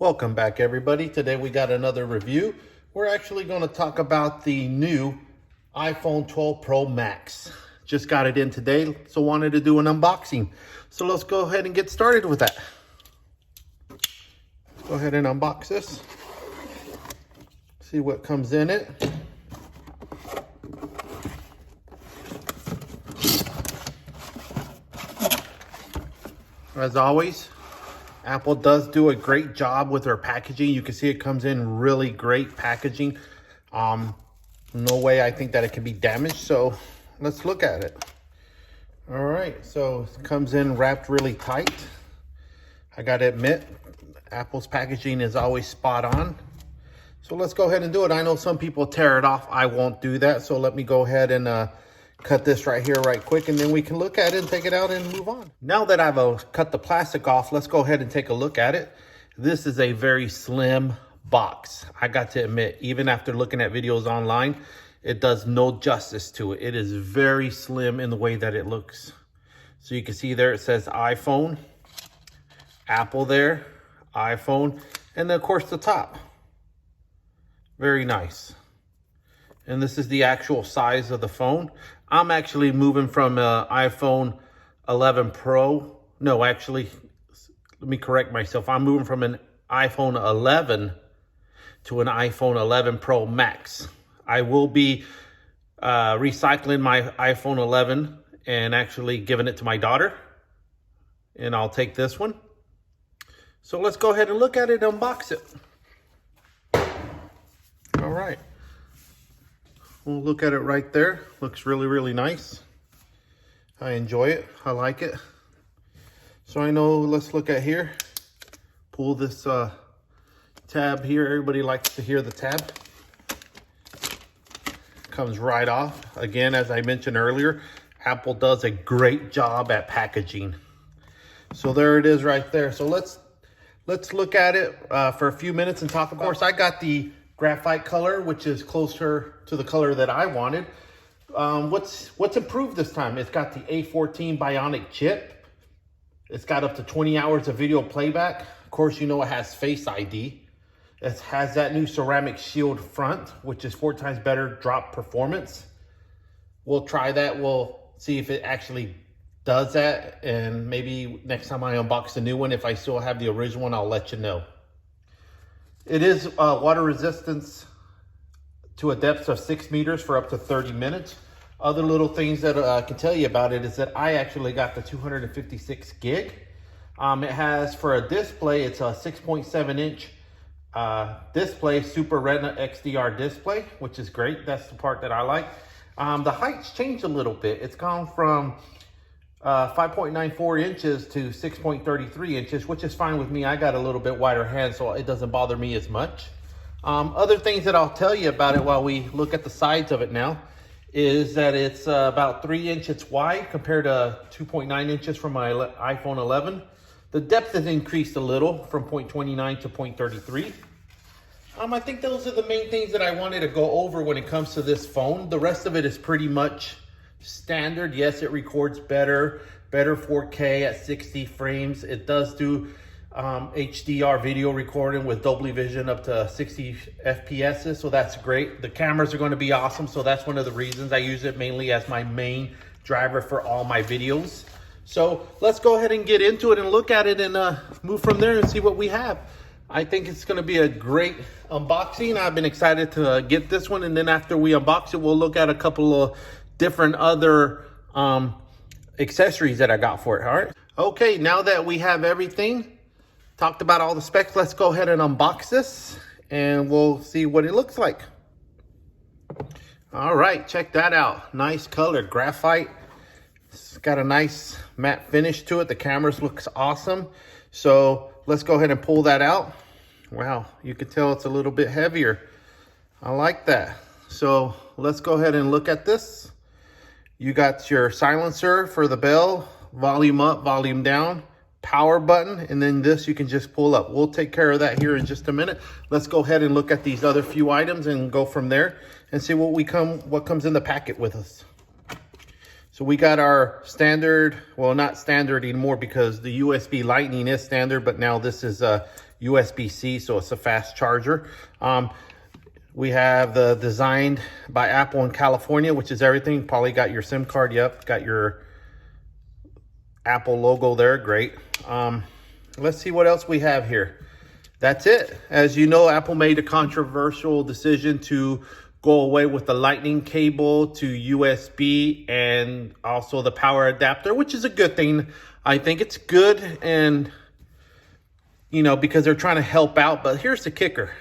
Welcome back, everybody. Today we got another review. We're actually going to talk about the new iPhone 12 Pro Max. Just got it in today, so wanted to do an unboxing. So let's go ahead and get started with that. Go ahead and unbox this. See what comes in it. As always, Apple does do a great job with their packaging. You can see it comes in really great packaging. No way I think that it can be damaged. So let's look at it. All right, so it comes in wrapped really tight. I gotta admit, Apple's packaging is always spot on. So let's go ahead and do it. I know some people tear it off. I won't do that. So let me go ahead and cut this right here right quick, and then we can look at it and take it out and move on. Now that I've cut the plastic off, let's go ahead and take a look at it. This is a very slim box. I got to admit, even after looking at videos online, it does no justice to it. It is very slim in the way that it looks. So you can see there it says iPhone, Apple there, iPhone, and then of course the top. Very nice. And this is the actual size of the phone. I'm actually moving from an iPhone 11 Pro. No, actually, let me correct myself. I'm moving from an iPhone 11 to an iPhone 11 Pro Max. I will be recycling my iPhone 11 and actually giving it to my daughter. And I'll take this one. So let's go ahead and look at it and unbox it. All right. We'll look at it right there. Looks really, really nice. I enjoy it. I like it. So I know, let's look at here. Pull this tab here. Everybody likes to hear the tab. Comes right off. Again, as I mentioned earlier, Apple does a great job at packaging. So there it is right there. So let's look at it for a few minutes and talk about it. Of course, I got the graphite color, which is closer to the color that I wanted. What's improved this time? It's got the A14 Bionic chip. It's got up to 20 hours of video playback. Of course, you know it has Face ID. It has that new ceramic shield front, which is 4 times better drop performance. We'll try that. We'll see if it actually does that. And maybe next time I unbox the new one, if I still have the original one, I'll let you know. It is water resistance to a depth of 6 meters for up to 30 minutes. Other little things that I can tell you about it is that I actually got the 256 gig. It has, for a display, it's a 6.7 inch display, Super Retina XDR display, which is great. That's the part that I like. The height's changed a little bit. It's gone from 5.94 inches to 6.33 inches, which is fine with me. I got a little bit wider hand, so it doesn't bother me as much. Other things that I'll tell you about it while we look at the sides of it now is that it's about 3 inches wide compared to 2.9 inches from my iPhone 11. The depth has increased a little from 0.29 to 0.33. I think those are the main things that I wanted to go over when it comes to this phone. The rest of it is pretty much standard. Yes, it records better 4K at 60 frames. It does do HDR video recording with Dolby Vision up to 60 FPS, so that's great. The cameras are going to be awesome, so that's one of the reasons I use it mainly as my main driver for all my videos. So let's go ahead and get into it and look at it and move from there and see what we have. I think it's going to be a great unboxing. I've been excited to get this one, and then after we unbox it, we'll look at a couple of different other accessories that I got for it. All right. Okay, now that we have everything, talked about all the specs, let's go ahead and unbox this and we'll see what it looks like. All right, check that out. Nice color, graphite. It's got a nice matte finish to it. The cameras looks awesome. So let's go ahead and pull that out. Wow, you can tell it's a little bit heavier. I like that. So let's go ahead and look at this. You got your silencer for the bell, volume up, volume down, power button, and then this you can just pull up. We'll take care of that here in just a minute. Let's go ahead and look at these other few items and go from there and see what comes in the packet with us. So we got our standard, well, not standard anymore because the USB Lightning is standard, but now this is USB-C, so it's a fast charger. We have the designed by Apple in California, which is everything. Probably got your SIM card. Yep, got your Apple logo there. Great. Let's see what else we have here. That's it. As you know, Apple made a controversial decision to go away with the lightning cable to USB and also the power adapter, which is a good thing. I think it's good, and you know, because they're trying to help out. But here's the kicker.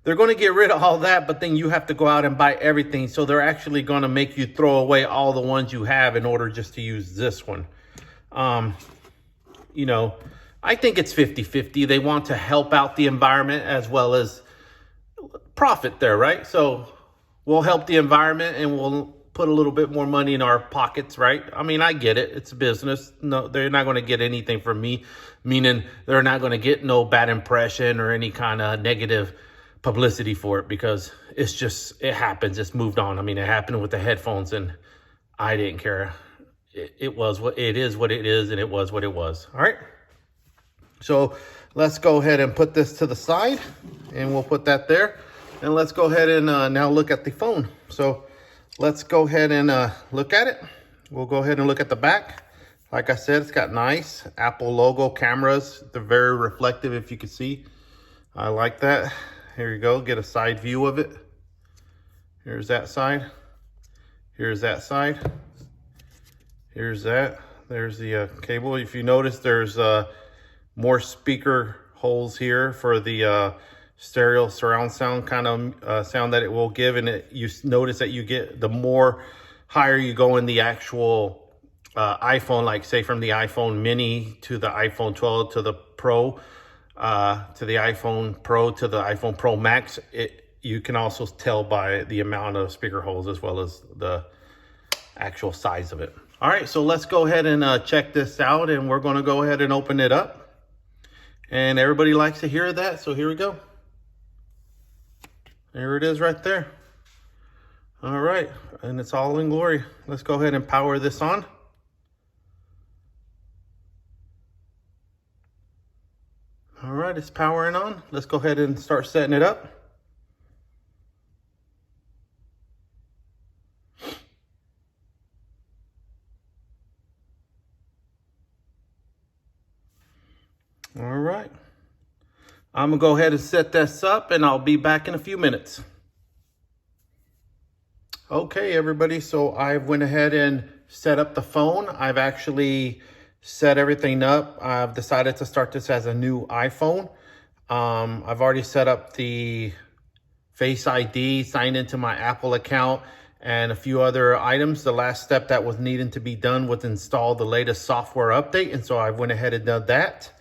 They're going to get rid of all that, but then you have to go out and buy everything. So they're actually going to make you throw away all the ones you have in order just to use this one. You know, I think it's 50-50. They want to help out the environment as well as profit there, right? So we'll help the environment and we'll put a little bit more money in our pockets, right? I mean, I get it. It's a business. No, they're not going to get anything from me, meaning they're not going to get no bad impression or any kind of negative publicity for it, because it's just, it happens. It's moved on. I mean, it happened with the headphones and I didn't care. It was what it is, and it was what it was. All right. So let's go ahead and put this to the side, and we'll put that there. And let's go ahead and now look at the phone. So let's go ahead and look at it. We'll go ahead and look at the back. Like I said, it's got nice Apple logo cameras. They're very reflective, if you can see. I like that. Here you go. Get a side view of it. Here's that side. Here's that side. Here's that. There's the cable. If you notice, there's more speaker holes here for the stereo surround sound kind of sound that it will give. And you notice that you get, the more higher you go in the actual iPhone, like say from the iPhone mini to the iPhone 12 to the Pro, to the iPhone Pro to the iPhone Pro Max, you can also tell by the amount of speaker holes as well as the actual size of it. All right, so let's go ahead and check this out, and we're going to go ahead and open it up. And everybody likes to hear that, so here we go. There it is right there. All right, and it's all in glory. Let's go ahead and power this on. All right, it's powering on. Let's go ahead and start setting it up. All right. I'm gonna go ahead and set this up, and I'll be back in a few minutes. Okay, everybody, so I went ahead and set up the phone. I've actually set everything up. I've decided to start this as a new iPhone. I've already set up the Face ID, signed into my Apple account, and a few other items. The last step that was needing to be done was install the latest software update, and so I went ahead and done that.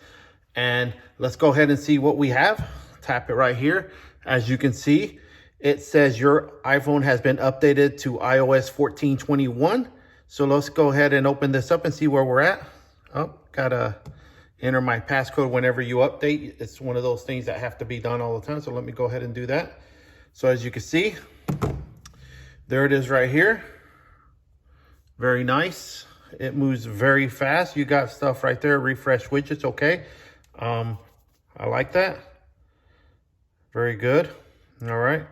And let's go ahead and see what we have. Tap it right here. As you can see, it says your iPhone has been updated to iOS 14.21. So let's go ahead and open this up and see where we're at. Oh, gotta enter my passcode whenever you update. It's one of those things that have to be done all the time. So let me go ahead and do that. So as you can see, there it is right here. Very nice. It moves very fast. You got stuff right there. Refresh widgets, okay. I like that. Very good. All right.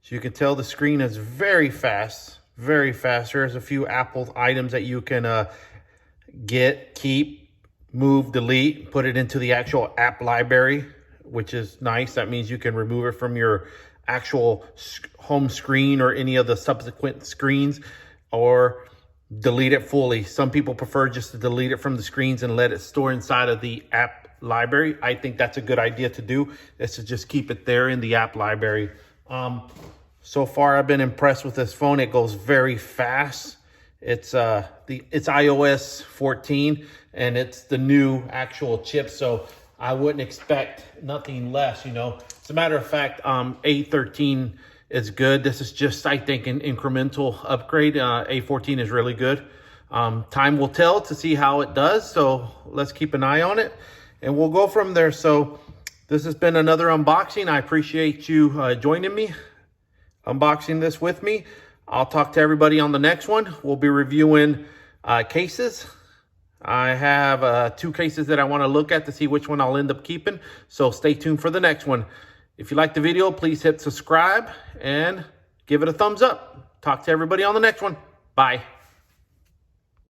So you can tell the screen is very fast, very fast. There's a few Apple items that you can get, keep, move, delete, put it into the actual app library, which is nice. That means you can remove it from your actual home screen or any of the subsequent screens, or delete it fully. Some people prefer just to delete it from the screens and let it store inside of the app library. I think that's a good idea to do, is to just keep it there in the app library. So far I've been impressed with this phone. It goes very fast. It's iOS 14 and it's the new actual chip, so I wouldn't expect nothing less, you know. As a matter of fact, A13 is good. This is just, I think, an incremental upgrade. A14 is really good. Time will tell to see how it does, so let's keep an eye on it and we'll go from there. So this has been another unboxing. I appreciate you joining me, unboxing this with me. I'll talk to everybody on the next one. We'll be reviewing cases. I have 2 cases that I want to look at to see which one I'll end up keeping. So stay tuned for the next one. If you like the video, please hit subscribe and give it a thumbs up. Talk to everybody on the next one. Bye.